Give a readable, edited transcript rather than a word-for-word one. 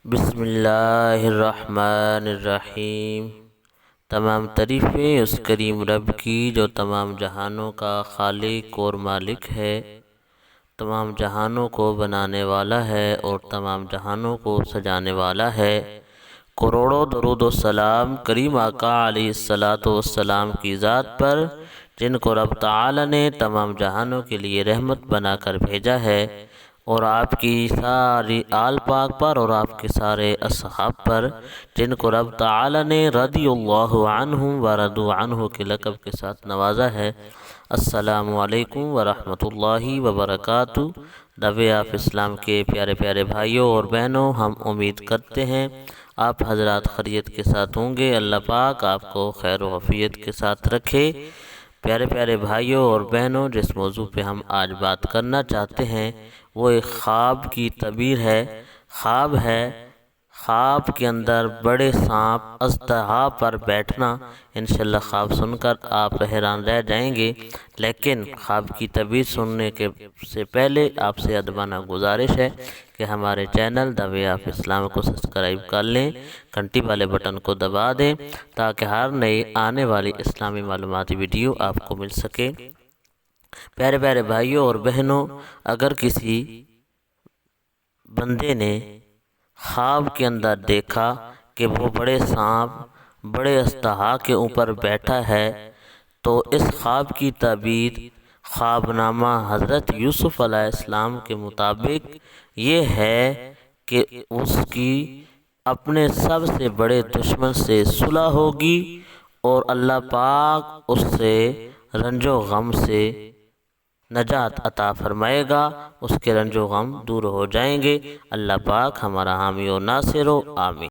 بسم اللہ الرحمن الرحیم۔ تمام تعریفیں اس کریم رب کی جو تمام جہانوں کا خالق اور مالک ہے، تمام جہانوں کو بنانے والا ہے اور تمام جہانوں کو سجانے والا ہے۔ کروڑوں درود و سلام کریم آقا علیہ الصلاۃ والسلام کی ذات پر، جن کو رب تعالی نے تمام جہانوں کے لیے رحمت بنا کر بھیجا ہے، اور آپ کی ساری آل پاک پر اور آپ کے سارے اصحاب پر، جن کو رب تعالی نے رضی اللہ عنہم ورضوا عنہ کے لقب کے ساتھ نوازا ہے۔ السلام علیکم ورحمۃ اللہ وبرکاتہ۔ نبی آف اسلام کے پیارے پیارے بھائیوں اور بہنوں، ہم امید کرتے ہیں آپ حضرات خیریت کے ساتھ ہوں گے۔ اللہ پاک آپ کو خیر و عافیت کے ساتھ رکھے۔ پیارے پیارے بھائیوں اور بہنوں، جس موضوع پہ ہم آج بات کرنا چاہتے ہیں وہ ایک خواب کی تعبیر ہے۔ خواب ہے، خواب کے اندر بڑے سانپ اژدہا پر بیٹھنا۔ انشاءاللہ خواب سن کر آپ حیران رہ جائیں گے، لیکن خواب کی تعبیر سننے سے پہلے آپ سے ادبانہ گزارش ہے کہ ہمارے چینل دا وے آف اسلام کو سبسکرائب کر لیں، گھنٹی والے بٹن کو دبا دیں تاکہ ہر نئی آنے والی اسلامی معلوماتی ویڈیو آپ کو مل سکے۔ پیارے پیارے بھائیوں اور بہنوں، اگر کسی بندے نے خواب کے اندر دیکھا کہ وہ بڑے سانپ بڑے اژدہا کے اوپر بیٹھا ہے، تو اس خواب کی تعبیر خواب نامہ حضرت یوسف علیہ السلام کے مطابق یہ ہے کہ اس کی اپنے سب سے بڑے دشمن سے صلح ہوگی، اور اللہ پاک اس سے رنج و غم سے نجات عطا فرمائے گا، اس کے رنج و غم دور ہو جائیں گے۔ اللہ پاک ہمارا حامی و ناصر ہو، آمین۔